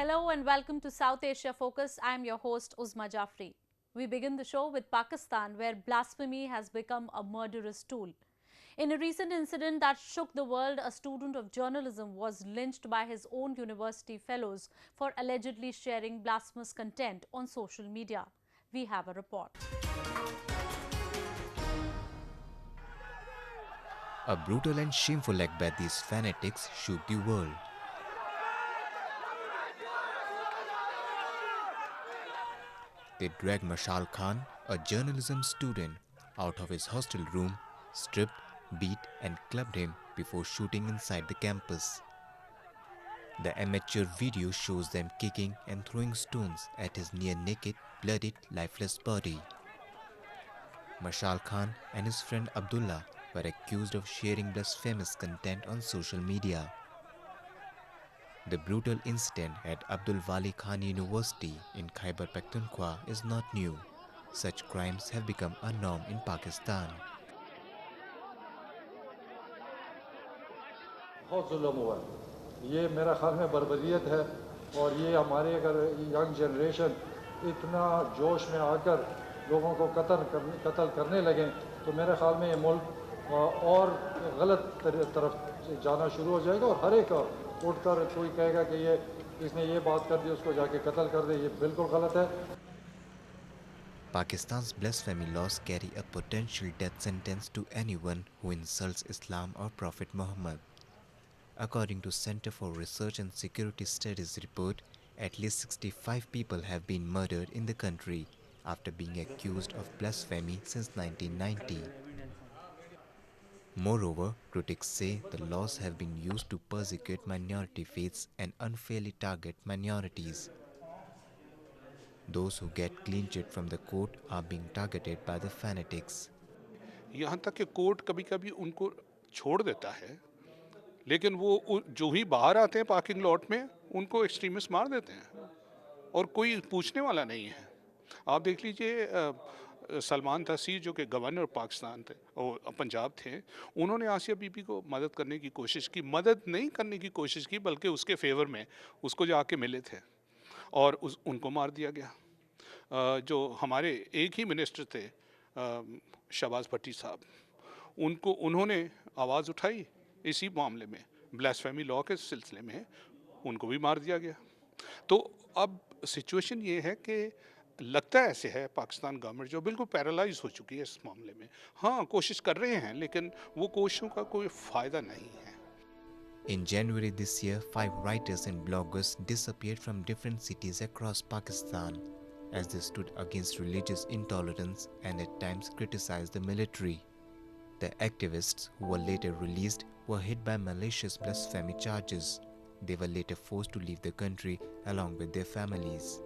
Hello and welcome to South Asia Focus. I am your host Uzma Jafri. We begin the show with Pakistan, where blasphemy has become a murderous tool. In a recent incident that shook the world, a student of journalism was lynched by his own university fellows for allegedly sharing blasphemous content on social media. We have a report. A brutal and shameful act by these fanatics shook the world. They dragged Mashal Khan, a journalism student, out of his hostel room, stripped, beat and clubbed him before shooting inside the campus. The amateur video shows them kicking and throwing stones at his near-naked, bloodied, lifeless body. Mashal Khan and his friend Abdullah were accused of sharing blasphemous content on social media. The brutal incident at Abdul Wali Khan University in Khyber Pakhtunkhwa is not new. Such crimes have become a norm in Pakistan. बहुत जुल्म हुआ है ये मेरा ख्याल में बर्बरियत है और ये हमारे अगर यंग जनरेशन इतना जोश में आकर लोगों को कत्ल करने लगे तो मेरे ख्याल में ये मुल्क और गलत तरफ जाना शुरू हो जाएगा और हर एक उठकर कोई कहेगा कि ये इसने ये बात कर दी उसको जाके कत्ल कर दे ये बिल्कुल गलत है. Pakistan's blasphemy laws carry a potential death sentence to anyone who insults Islam or Prophet Muhammad. According to Center for Research and Security Studies report, at least 65 people have been murdered in the country after being accused of blasphemy since 1990. Moreover, critics say the laws have been used to persecute minority faiths and unfairly target minorities. Those who get clean chit from the court are being targeted by the fanatics. यहाँ तक कि court कभी-कभी उनको छोड़ देता है, लेकिन वो जो ही बाहर आते हैं पार्किंग लॉट में उनको एक्सट्रीमिस्ट मार देते हैं और कोई पूछने वाला नहीं है. आप देख लीजिए सलमान तहसीर जो कि गवर्नर पाकिस्तान थे और पंजाब थे, उन्होंने आसिया बीबी को मदद करने की कोशिश की, मदद नहीं करने की कोशिश की बल्कि उसके फेवर में उसको जाके मिले थे और उनको मार दिया गया. जो हमारे एक ही मिनिस्टर थे शहबाज भट्टी साहब, उन्होंने आवाज़ उठाई इसी मामले में, ब्लास्फेमी लॉ के सिलसिले में, उनको भी मार दिया गया. तो अब सिचुएशन ये है कि लगता है ऐसे है पाकिस्तान गवर्नमेंट जो बिल्कुल पैरालाइज हो चुकी है इस मामले में. हाँ, कोशिश कर रहे हैं लेकिन वो कोशिशों का कोई फ़ायदा नहीं है. In January this year, 5 writers and bloggers disappeared from different cities across Pakistan as they stood against religious intolerance and at times criticized the military. The activists, who were later released, were hit by malicious blasphemy charges. They were later forced to leave the country along with their families.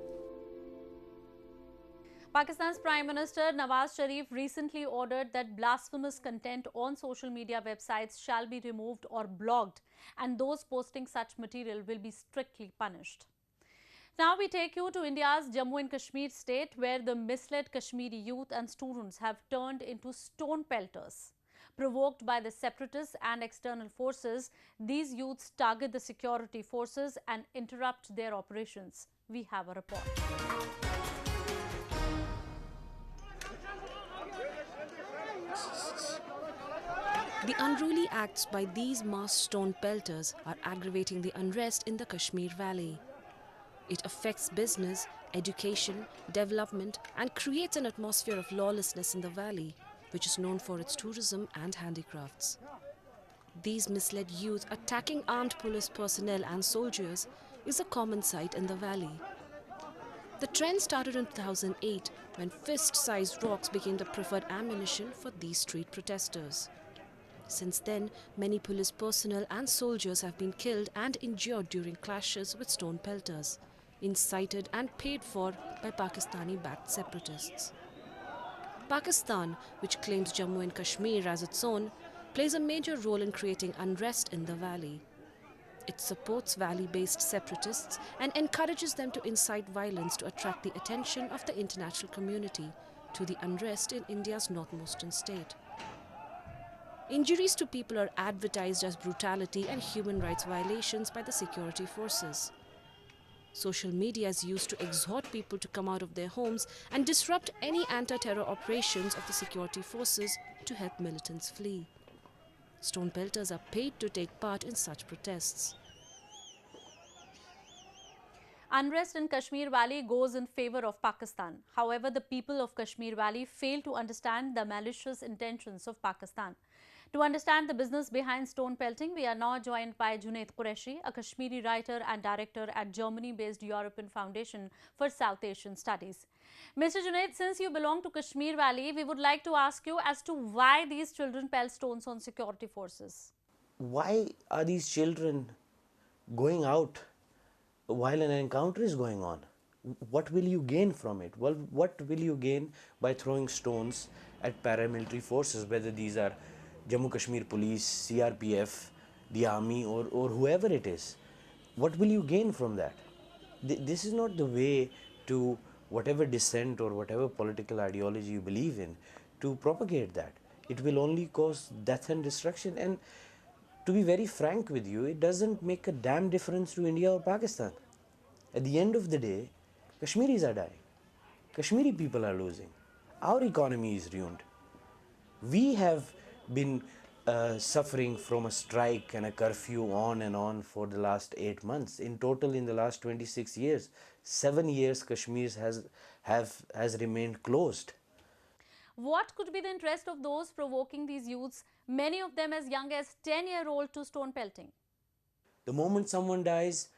Pakistan's Prime Minister Nawaz Sharif recently ordered that blasphemous content on social media websites shall be removed or blocked, and those posting such material will be strictly punished. Now we take you to India's Jammu and Kashmir state, where the misled Kashmiri youth and students have turned into stone pelters. Provoked by the separatists and external forces, these youths target the security forces and interrupt their operations. We have a report. The unruly acts by these mass stone pelters are aggravating the unrest in the Kashmir Valley. It affects business, education, development, and creates an atmosphere of lawlessness in the valley, which is known for its tourism and handicrafts. These misled youth attacking armed police personnel and soldiers is a common sight in the valley. The trend started in 2008 when fist-sized rocks became the preferred ammunition for these street protesters. Since then, many police personnel and soldiers have been killed and injured during clashes with stone pelters, incited and paid for by Pakistani-backed separatists. Pakistan, which claims Jammu and Kashmir as its own, plays a major role in creating unrest in the valley. It supports valley-based separatists and encourages them to incite violence to attract the attention of the international community to the unrest in India's northmost state. Injuries to people are advertised as brutality and human rights violations by the security forces. Social media is used to exhort people to come out of their homes and disrupt any anti-terror operations of the security forces to help militants flee. Stone pelters are paid to take part in such protests. Unrest in Kashmir Valley goes in favor of Pakistan. However, the people of Kashmir Valley fail to understand the malicious intentions of Pakistan. To understand the business behind stone pelting, we are now joined by Junaid Qureshi, a Kashmiri writer and director at Germany-based European Foundation for South Asian Studies. Mr. Junaid, since you belong to Kashmir Valley, we would like to ask you as to why these children pelt stones on security forces. Why are these children going out while an encounter is going on? What will you gain from it? Well, what will you gain by throwing stones at paramilitary forces, whether these are Jammu Kashmir Police, CRPF, the army, or whoever it is? What will you gain from that? This is not the way to whatever dissent or whatever political ideology you believe in to propagate that. It will only cause death and destruction. And to be very frank with you, it doesn't make a damn difference to India or Pakistan. At the end of the day, Kashmiris are dying. Kashmiri people are losing. Our economy is ruined. We have been suffering from a strike and a curfew on and on for the last 8 months. In total, in the last 26 years, 7 years Kashmir has remained closed. What could be the interest of those provoking these youths, many of them as young as 10-year-old, to stone pelting? The moment someone dies,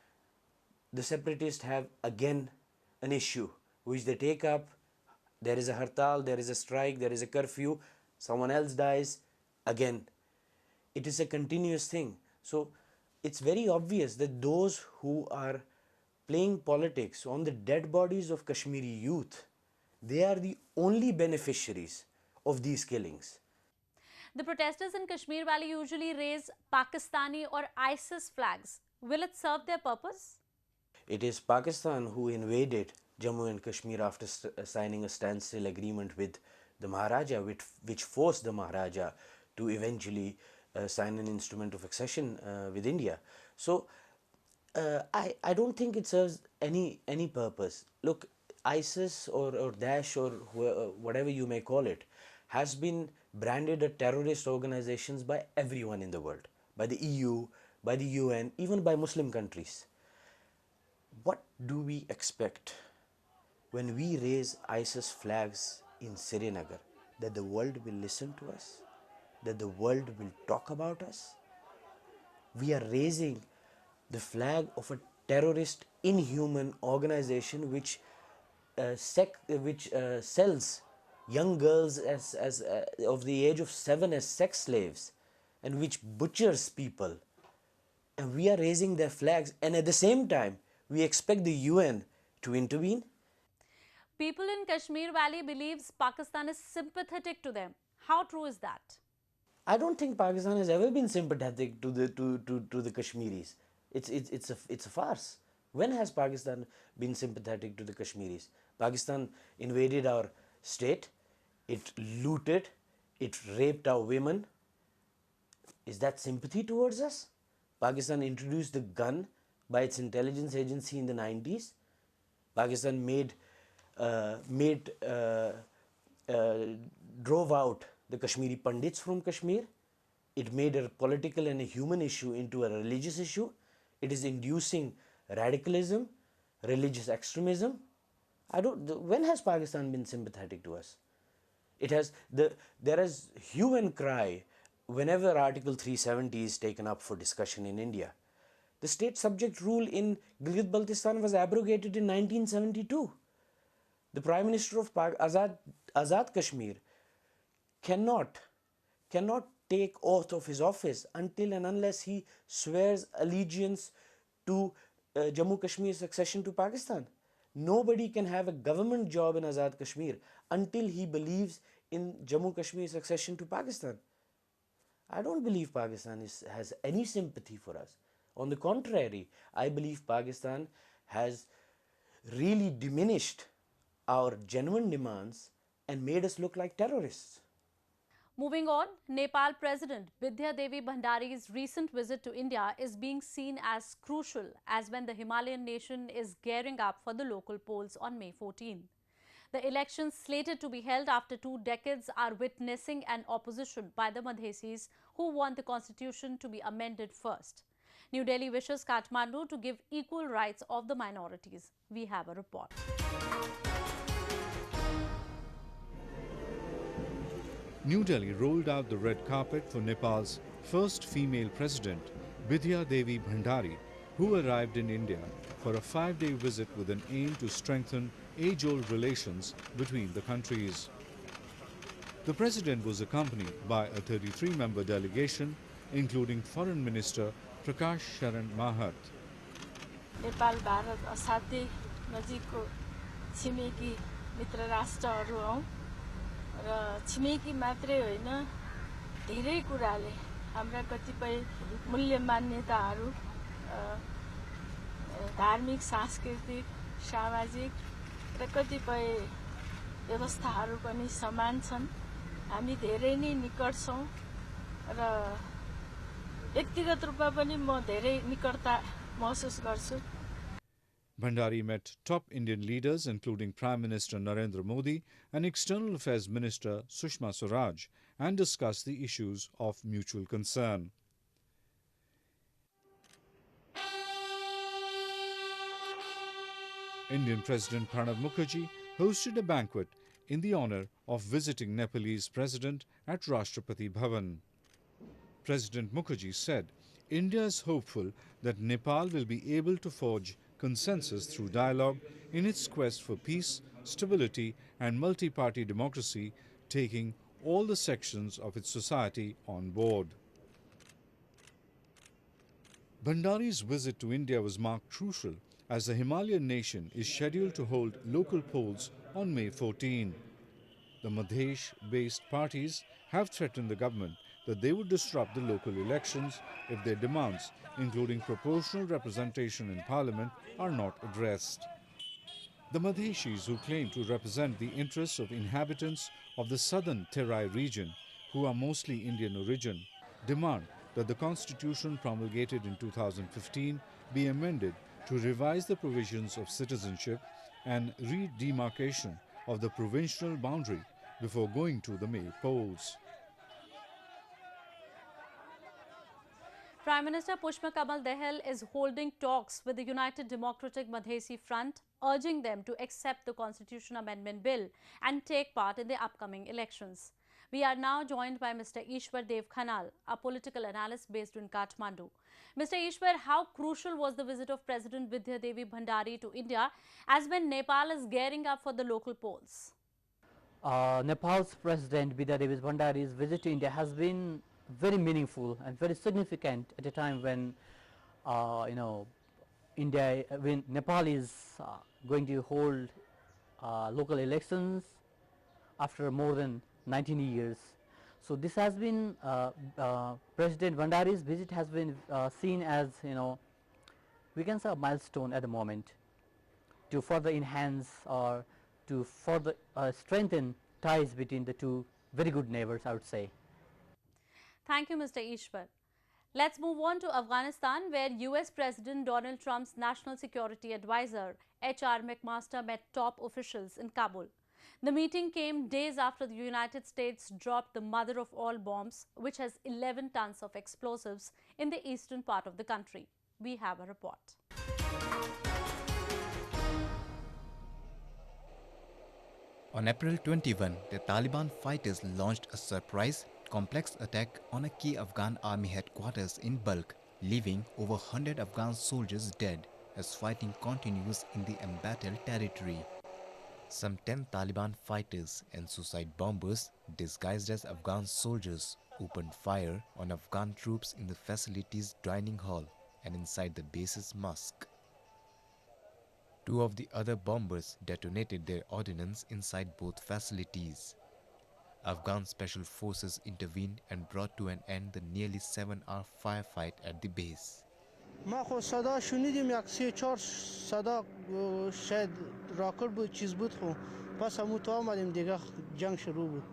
the separatists have again an issue which they take up. There is a hartal, there is a strike, there is a curfew, someone else dies, again. It is a continuous thing. So it's very obvious that those who are playing politics on the dead bodies of Kashmiri youth, they are the only beneficiaries of these killings. The protesters in Kashmir Valley usually raise Pakistani or ISIS flags. Will it serve their purpose? It is Pakistan who invaded Jammu and Kashmir after signing a standstill agreement with the Maharaja, which forced the Maharaja to eventually sign an instrument of accession with India. So I don't think it serves any purpose. Look, ISIS or Daesh or whatever you may call it has been branded a terrorist organizations by everyone in the world, by the EU, by the UN, even by Muslim countries. What do we expect when we raise ISIS flags in Srinagar? That the world will listen to us? That the world will talk about us? We are raising the flag of a terrorist, inhuman organization which sells young girls as of the age of 7 as sex slaves, and which butchers people. And we are raising their flags, and at the same time we expect the UN to intervene. People in Kashmir Valley believes Pakistan is sympathetic to them. How true is that? I don't think Pakistan has ever been sympathetic to the Kashmiris. It's a farce. When has Pakistan been sympathetic to the Kashmiris? Pakistan invaded our state, it looted, it raped our women. Is that sympathy towards us? Pakistan introduced the gun by its intelligence agency in the 90s. Pakistan drove out the Kashmiri Pandits from Kashmir. It made a political and a human issue into a religious issue. It is inducing radicalism, religious extremism. When has Pakistan been sympathetic to us? There is hue and cry whenever Article 370 is taken up for discussion in India. The state subject rule in Gilgit-Baltistan was abrogated in 1972. The Prime Minister of Azad Kashmir cannot take oath of his office until and unless he swears allegiance to Jammu Kashmir's accession to Pakistan. Nobody can have a government job in Azad Kashmir until he believes in Jammu Kashmir's accession to Pakistan. I don't believe Pakistan has any sympathy for us. On the contrary, I believe Pakistan has really diminished our genuine demands and made us look like terrorists. Moving on, Nepal President Bidhya Devi Bhandari's recent visit to India is being seen as crucial as when the Himalayan nation is gearing up for the local polls on May 14. The elections slated to be held after 2 decades are witnessing an opposition by the Madhesis who want the constitution to be amended first. New Delhi wishes Kathmandu to give equal rights of the minorities. We have a report. New Delhi rolled out the red carpet for Nepal's first female president, Bidhya Devi Bhandari, who arrived in India for a 5-day visit with an aim to strengthen age-old relations between the countries. The president was accompanied by a 33-member delegation, including Foreign Minister Prakash Sharan Mahat. Nepal Bharat असाध्यै नजिकको छिमेकी मित्र राष्ट्रहरू हौं र छिमेकी मात्रै होइन धेरै कुराले हाम्रा कतिपय मूल्य मान्यताहरू धार्मिक सांस्कृतिक सामाजिक र कतिपय व्यवस्थाहरू पनि समान छन् हामी धेरै नै निकट छौं र व्यक्तिगत रूपमा पनि म धेरै निकटता महसुस गर्छु. Bhandari met top Indian leaders including Prime Minister Narendra Modi and External Affairs Minister Sushma Swaraj and discussed the issues of mutual concern. Indian President Pranab Mukherjee hosted a banquet in the honor of visiting Nepalese President at Rashtrapati Bhavan. President Mukherjee said India is hopeful that Nepal will be able to forge consensus through dialogue in its quest for peace, stability and multi-party democracy, taking all the sections of its society on board. Bhandari's visit to India was marked crucial as the Himalayan nation is scheduled to hold local polls on May 14. The Madhesh-based parties have threatened the government that they would disrupt the local elections if their demands, including proportional representation in parliament, are not addressed. The Madheshis, who claim to represent the interests of inhabitants of the southern Terai region, who are mostly Indian origin, demand that the constitution promulgated in 2015 be amended to revise the provisions of citizenship and redemarcation of the provincial boundary before going to the May polls. Prime Minister Pushpa Kamal Dahal is holding talks with the United Democratic Madhesi Front, urging them to accept the Constitution Amendment Bill and take part in the upcoming elections. We are now joined by Mr. Ishwar Dev Khanal, a political analyst based in Kathmandu. Mr. Ishwar, how crucial was the visit of President Bidhya Devi Bhandari to India as when Nepal is gearing up for the local polls? Nepal's President Bidhya Devi Bhandari's visit to India has been very meaningful and very significant at a time when when Nepal is going to hold local elections after more than 19 years. So this has been President Bhandari's visit has been seen as we can say a milestone at the moment to further enhance or to further strengthen ties between the two very good neighbors, I would say. Thank you, Mr. Ishwar. Let's move on to Afghanistan, where US President Donald Trump's National Security Advisor, HR Mcmaster, met top officials in Kabul. The meeting came days after the United States dropped the mother of all bombs, which has 11 tons of explosives in the eastern part of the country. We have a report. On April 21, the Taliban fighters launched a surprise complex attack on a key Afghan army headquarters in bulk, leaving over 100 Afghan soldiers dead as fighting continues in the embattled territory. Some 10 Taliban fighters and suicide bombers disguised as Afghan soldiers opened fire on Afghan troops in the facility's dining hall and inside the base's mosque. 2 of the other bombers detonated their ordnance inside both facilities. Afghan special forces intervened and brought to an end the nearly 7-hour firefight at the base. ما خو صدا شنیدیم یک 3-4 صدا شاید راکت بود چیز بود خو پس همون تو آمدیم دیگه جنگ شروع بود.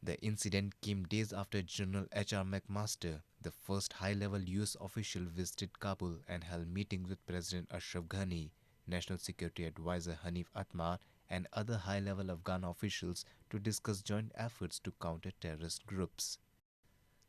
The incident came days after General H.R. Mcmaster, the first high-level US official, visited Kabul and held meetings with President Ashraf Ghani, National Security Advisor Hanif Atmar, and other high-level Afghan officials to discuss joint efforts to counter terrorist groups.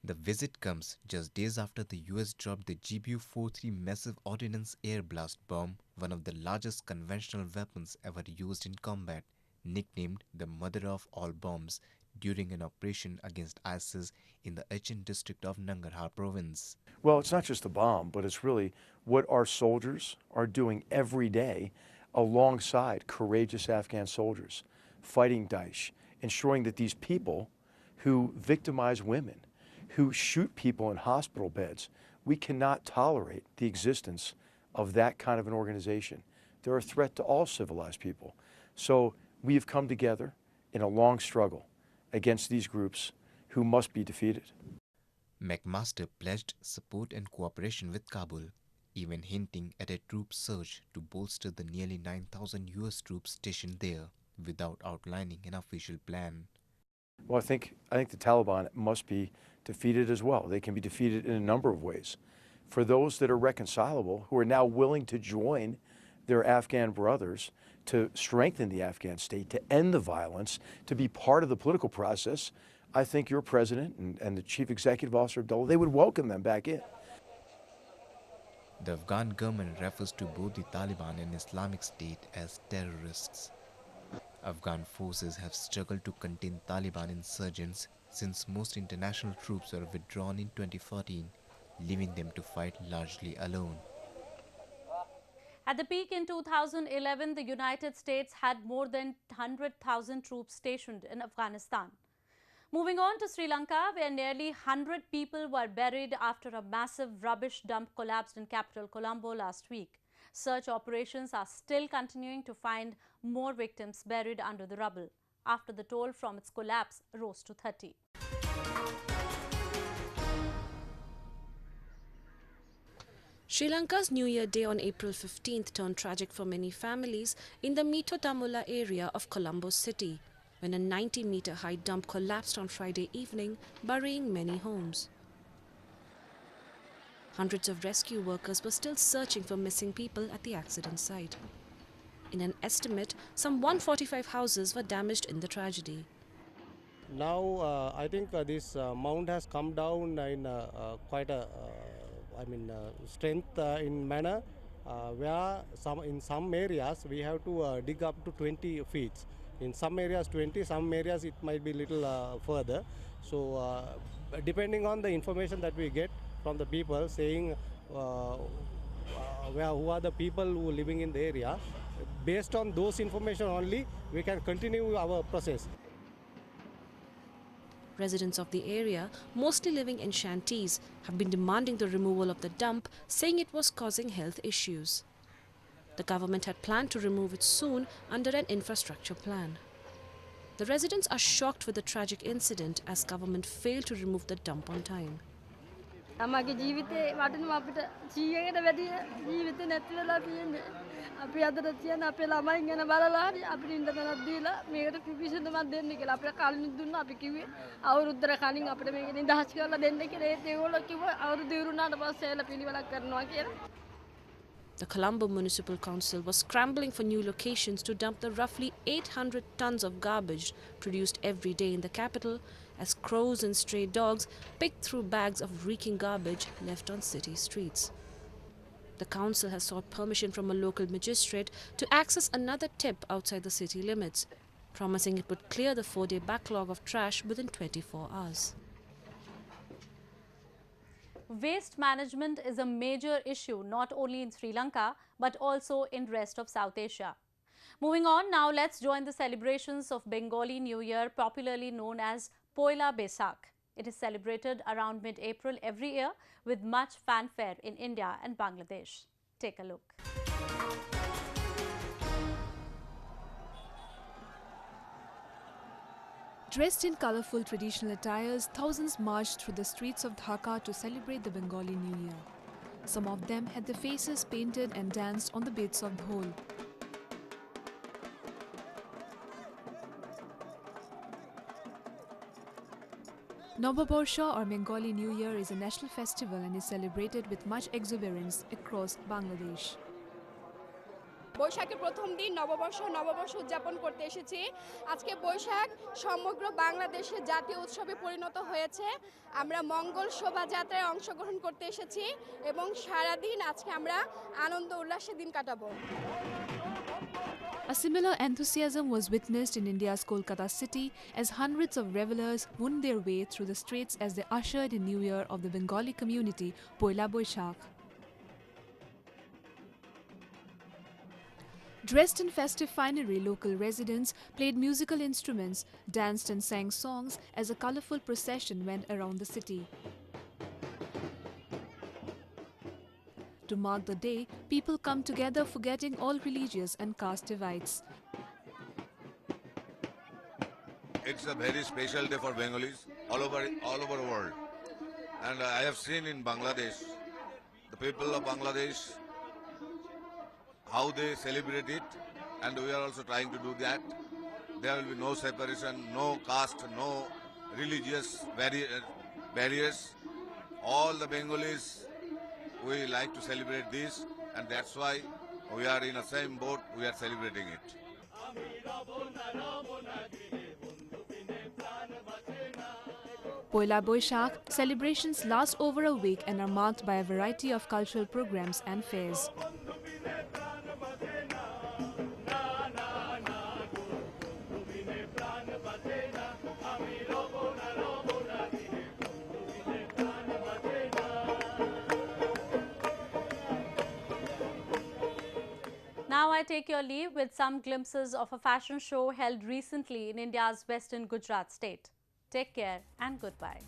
The visit comes just days after the US dropped the GBU-43 massive ordnance air blast bomb, one of the largest conventional weapons ever used in combat, nicknamed the mother of all bombs, during an operation against ISIS in the Achin district of Nangarhar province. Well, it's not just the bomb, but it's really what our soldiers are doing every day alongside courageous Afghan soldiers, fighting Daesh, ensuring that these people who victimize women, who shoot people in hospital beds, we cannot tolerate the existence of that kind of an organization. They're a threat to all civilized people. So we have come together in a long struggle against these groups who must be defeated. Mcmaster pledged support and cooperation with Kabul, even hinting at a troop surge to bolster the nearly 9,000 US troops stationed there, without outlining an official plan. Well, I think the Taliban must be defeated as well. They can be defeated in a number of ways. For those that are reconcilable, who are now willing to join their Afghan brothers to strengthen the Afghan state, to end the violence, to be part of the political process, I think your president and the chief executive officer, Abdullah, they would welcome them back in. The Afghan government refers to both the Taliban and Islamic State as terrorists. Afghan forces have struggled to contain Taliban insurgents since most international troops were withdrawn in 2014, leaving them to fight largely alone. At the peak in 2011, the United States had more than 100,000 troops stationed in Afghanistan. Moving on to Sri Lanka, where nearly 100 people were buried after a massive rubbish dump collapsed in capital Colombo last week. Search operations are still continuing to find more victims buried under the rubble, after the toll from its collapse rose to 30. Sri Lanka's New Year Day on April 15th turned tragic for many families in the Mito Tamula area of Colombo city, when a 90-meter-high dump collapsed on Friday evening, burying many homes. Hundreds of rescue workers were still searching for missing people at the accident site. In an estimate, some 145 houses were damaged in the tragedy. Now, I think this mound has come down in quite a strength in manner, where in some areas we have to dig up to 20 feet. In some areas 20, some areas it might be little further. So depending on the information that we get from the people saying who are the people who are living in the area, based on those information only we can continue our process. Residents of the area, mostly living in shanties, have been demanding the removal of the dump, saying it was causing health issues. The government had planned to remove it soon under an infrastructure plan. The residents are shocked with the tragic incident as government failed to remove the dump on time. අපි අදට තියෙන අපේ ළමයින් ගැන බලලා හරි අපිට internet දීලා මේකට විසඳුමක් දෙන්න කියලා අපිට කලින් දුන්නා අපි කිව්වේ අවුරුද්දර කලින් අපිට මේක නිදහස් කරලා දෙන්න කියලා ඒත් ඒගොල්ලෝ කිව්වා අවුරුදු ඉරුණාට පස්සේ එල පිළිවෙලක් කරනවා කියලා. The Colombo Municipal Council was scrambling for new locations to dump the roughly 800 tons of garbage produced every day in the capital as crows and stray dogs picked through bags of reeking garbage left on city streets. The council has sought permission from a local magistrate to access another tip outside the city limits, promising it would clear the 4-day backlog of trash within 24 hours. Waste management is a major issue not only in Sri Lanka but also in rest of South Asia. Moving on, now let's join the celebrations of Bengali New Year, popularly known as Poila Baisakh. It is celebrated around mid-April every year with much fanfare in India and Bangladesh. Take a look. Dressed in colourful traditional attires, thousands marched through the streets of Dhaka to celebrate the Bengali New Year. Some of them had their faces painted and danced on the beats of dhol. Nobaborsha or Bengali New Year is a national festival and is celebrated with much exuberance across Bangladesh. বৈশাখের প্রথম দিন নববর্ষ উদযাপন করতে এসেছি। আজকে বৈশাখ সমগ্র বাংলাদেশের জাতীয় উৎসবে পরিণত হয়েছে। আমরা মঙ্গল শোভাযাত্রায় অংশগ্রহণ করতে এসেছি এবং সারা দিন আজকে আমরা আনন্দ উল্লাসে দিন কাটাবো। A similar enthusiasm was witnessed in India's Kolkata city as hundreds of revelers wound their way through the streets as they ushered in New Year of the Bengali community, Poila Boishakh. Dressed in festive finery, local residents played musical instruments, danced and sang songs as a colourful procession went around the city. To mark the day, people come together forgetting all religious and caste divides. It's a very special day for Bengalis all over the world. And I have seen in Bangladesh, the people of Bangladesh, how they celebrate it, and we are also trying to do that. There will be no separation, no caste, no religious barriers. All the Bengalis, we like to celebrate this, and that's why we are in the same boat, we are celebrating it. Poila Boishakh celebrations last over a week and are marked by a variety of cultural programs and fairs. Now I take your leave with some glimpses of a fashion show held recently in India's western Gujarat state. Take care and goodbye.